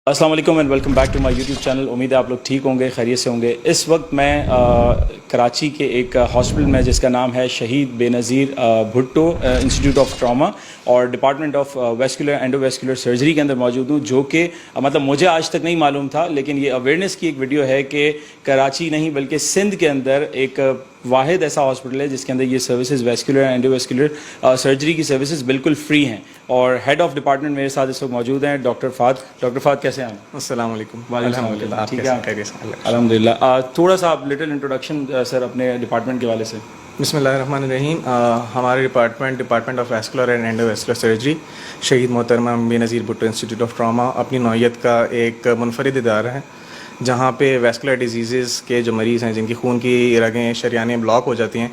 السلام علیکم and welcome back to my YouTube channel. امید ہے آپ لوگ ٹھیک ہوں گے, خیریت سے ہوں گے. اس وقت میں کراچی کے ایک ہاسپٹل میں جس کا نام ہے شہید Benazir Bhutto institute of trauma اور department of vascular endovascular surgery کے اندر موجود ہوں, جو کہ مطلب مجھے آج تک نہیں معلوم تھا, لیکن یہ اویئرنیس کی ایک ویڈیو ہے کہ کراچی نہیں بلکہ سندھ کے اندر ایک واحد ایسا ہاسپٹل ہے جس کے اندر یہ services vascular endovascular surgery کی سروسز بالکل فری ہیں. اور ہیڈ آف ڈپارٹمنٹ میرے ساتھ اس وقت موجود ہیں ڈاکٹر فہد. ڈاکٹر فہد کیسے ہیں آپ؟ السلام علیکم. ٹھیک ہے الحمد للہ. تھوڑا سا آپ لٹل انٹروڈکشن سر اپنے ڈپارٹمنٹ کے حوالے سے. بسم اللہ الرحمن الرحیم. ہمارے department of vascular and endovascular surgery شہید محترمہ Benazir Bhutto institute of trauma اپنی نوعیت کا ایک منفرد ادارہ ہے جہاں پہ ویسکولر ڈیزیزز کے جو مریض ہیں جن کی خون کی رگیں شریانیں بلاک ہو جاتی ہیں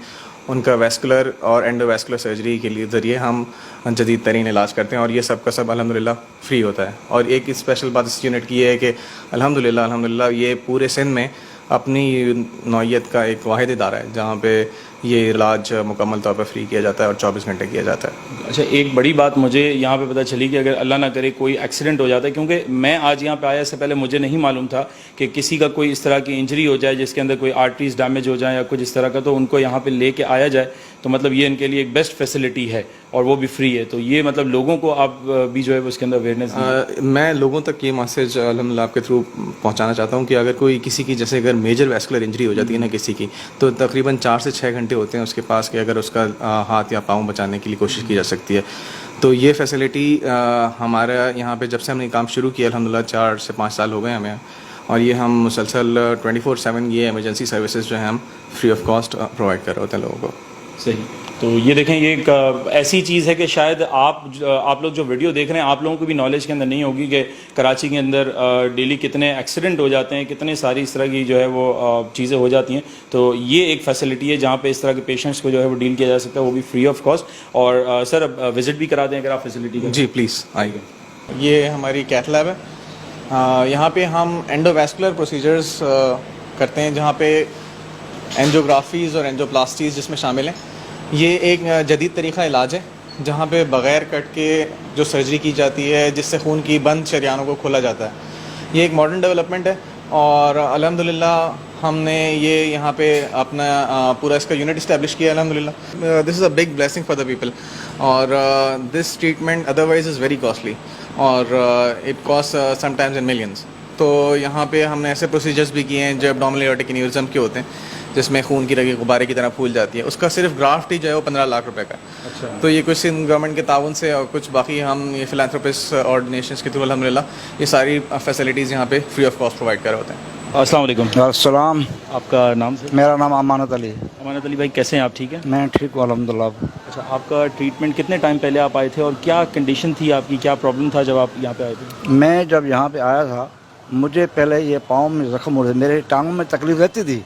ان کا ویسکولر اور اینڈو ویسکولر سرجری کے لیے ذریعے ہم جدید ترین علاج کرتے ہیں, اور یہ سب کا سب الحمدللہ فری ہوتا ہے. اور ایک اسپیشل بات اس یونٹ کی ہے کہ الحمدللہ یہ پورے سندھ میں اپنی نوعیت کا ایک واحد ادارہ ہے جہاں پہ یہ علاج مکمل طور پر فری کیا جاتا ہے اور 24 گھنٹے کیا جاتا ہے. اچھا, ایک بڑی بات مجھے یہاں پہ پتہ چلی کہ اگر اللہ نہ کرے کوئی ایکسیڈنٹ ہو جاتا ہے, کیونکہ میں آج یہاں پہ آیا اس سے پہلے مجھے نہیں معلوم تھا کہ کسی کا کوئی اس طرح کی انجری ہو جائے جس کے اندر کوئی آرٹریز ڈیمیج ہو جائیں یا کچھ اس طرح کا, تو ان کو یہاں پہ لے کے آیا جائے تو مطلب یہ ان کے لیے ایک بیسٹ فیسلٹی ہے اور وہ بھی فری ہے. تو یہ مطلب لوگوں کو آپ بھی جو ہے اس کے اندر اویئرنیس میں لوگوں تک یہ میسج الحمدللہ آپ کے تھرو پہنچانا چاہتا ہوں کہ اگر کوئی کسی کی جیسے اگر میجر ویسکولر انجری ہو جاتی ہے نا کسی کی, تو تقریباً 4 سے 6 گھنٹے ہوتے ہیں اس کے پاس کہ اگر اس کا ہاتھ یا پاؤں بچانے کے لیے کوشش کی جا سکتی ہے. تو یہ فیسلٹی ہمارا یہاں پہ جب سے ہم نے کام شروع کیا الحمدللہ 4 سے 5 سال ہو گئے ہمیں, اور یہ ہم مسلسل 24/7 یہ ایمرجنسی سروسز جو ہیں ہم فری آف کاسٹ پرووائڈ کر رہے ہوتے ہیں لوگوں کو. صحیح. تو یہ دیکھیں یہ ایک ایسی چیز ہے کہ شاید آپ لوگ جو ویڈیو دیکھ رہے ہیں آپ لوگوں کو بھی نالج کے اندر نہیں ہوگی کہ کراچی کے اندر ڈیلی کتنے ایکسیڈنٹ ہو جاتے ہیں, کتنے ساری اس طرح کی جو ہے وہ چیزیں ہو جاتی ہیں. تو یہ ایک فیسلٹی ہے جہاں پہ اس طرح کے پیشنٹس کو جو ہے وہ ڈیل کیا جا سکتا ہے, وہ بھی فری آف کاسٹ. اور سر اب وزٹ بھی کرا دیں اگر آپ فیسلٹی کا. جی پلیز آئیے. یہ ہماری کیتھ لیب ہے. یہاں پہ ہم اینڈو ویسکولر پروسیجرز کرتے ہیں جہاں پہ اینجیوگرافیز اور اینجیوپلاسٹیز جس میں شامل ہیں. یہ ایک جدید طریقہ علاج ہے جہاں پہ بغیر کٹ کے جو سرجری کی جاتی ہے جس سے خون کی بند شریانوں کو کھولا جاتا ہے. یہ ایک ماڈرن ڈیولپمنٹ ہے اور الحمدللہ ہم نے یہ یہاں پہ اپنا پورا اس کا یونٹ اسٹیبلش کیا الحمدللہ. This is a big blessing for the people, اور this treatment otherwise is very costly اور it cost sometimes in millions. تو یہاں پہ ہم نے ایسے پروسیجرز بھی کیے ہیں جو ایبڈومینل ایورٹک انیورزم کے ہوتے ہیں جس میں خون کی رگیں غبارے کی طرح پھول جاتی ہے. اس کا صرف گرافٹ ہی جو ہے وہ 15 لاکھ روپے کا ہے. اچھا. تو یہ کچھ گورنمنٹ کے تعاون سے اور کچھ باقی ہم یہ فلانتھروپسٹ آرگنائزیشنز کے تھرو الحمدللہ یہ ساری فیسلٹیز یہاں پہ فری آف کاسٹ پرووائڈ کر رہے ہوتے ہیں. السلام علیکم. السلام. آپ کا نام سر؟ میرا نام امانت علی. امانت علی بھائی کیسے ہیں آپ؟ ٹھیک ہے. میں ٹھیک ہوں الحمدللہ. اچھا, آپ کا ٹریٹمنٹ کتنے ٹائم پہلے آپ آئے تھے اور کیا کنڈیشن تھی آپ کی, کیا پرابلم تھا جب آپ یہاں پہ آئے تھے؟ میں جب یہاں پہ آیا تھا مجھے پہلے یہ پاؤں میں زخم ہوئے تھے. میرے ٹانگوں میں تکلیف رہتی تھی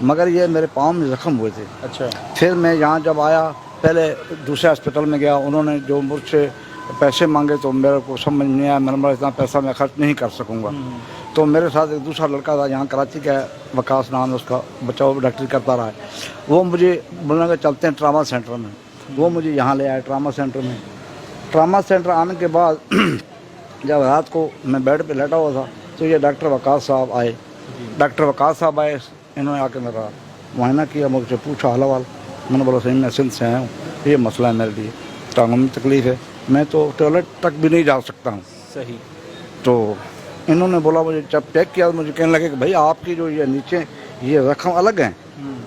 مگر یہ میرے پاؤں میں زخم ہوئے تھے. اچھا. پھر میں یہاں جب آیا پہلے دوسرے ہاسپٹل میں گیا, انہوں نے جو مجھ سے پیسے مانگے تو میرے کو سمجھ نہیں آیا. میں نے بولا اتنا پیسہ میں خرچ نہیں کر سکوں گا. تو میرے ساتھ ایک دوسرا لڑکا تھا یہاں کراچی کا, وکاس نام ہے اس کا, بچاؤ ڈاکٹری کرتا رہا ہے. وہ مجھے بولنے کہ چلتے ہیں ٹراما سینٹر میں. وہ مجھے یہاں لے آئے ٹراما سینٹر میں. ٹراما سینٹر آنے کے بعد جب رات کو میں بیڈ پہ لیٹا ہوا تھا تو یہ ڈاکٹر وقاص صاحب آئے. ڈاکٹر وقاص صاحب آئے, انہوں نے آ کے میرا معائنہ کیا, مجھ سے پوچھا حال حوال. میں نے بولا صحیح میں سندھ سے آیا ہوں, یہ مسئلہ ہے میرے لیے, ٹانگوں میں تکلیف ہے, میں تو ٹوائلٹ تک بھی نہیں جا سکتا ہوں. صحیح. تو انہوں نے بولا, مجھے جب چیک کیا مجھے کہنے لگے کہ بھائی آپ کی جو یہ نیچے یہ زخم الگ ہیں,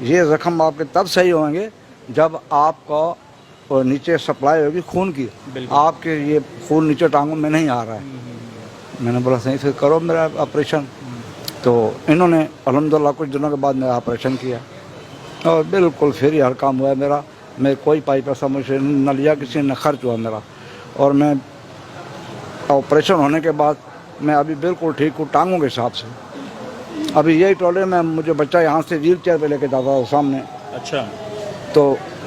یہ زخم آپ کے تب صحیح ہوں گے جب آپ کا نیچے سپلائی ہوگی خون کی. آپ کے یہ خون نیچے ٹانگوں میں نہیں آ رہا ہے. میں نے بولا صحیح پھر کرو میرا آپریشن. تو انہوں نے الحمدللہ کچھ دنوں کے بعد میرا آپریشن کیا اور بالکل پھر ہی ہر کام ہوا ہے میرا. میں کوئی پائی پیسہ مجھ سے نہ لیا کسی نے, خرچ ہوا میرا. اور میں آپریشن ہونے کے بعد میں ابھی بالکل ٹھیک ہوں ٹانگوں کے حساب سے. ابھی یہی ٹرالے میں مجھے بچہ یہاں سے ویل چیئر پہ لے کے جاتا تھا سامنے. اچھا. تو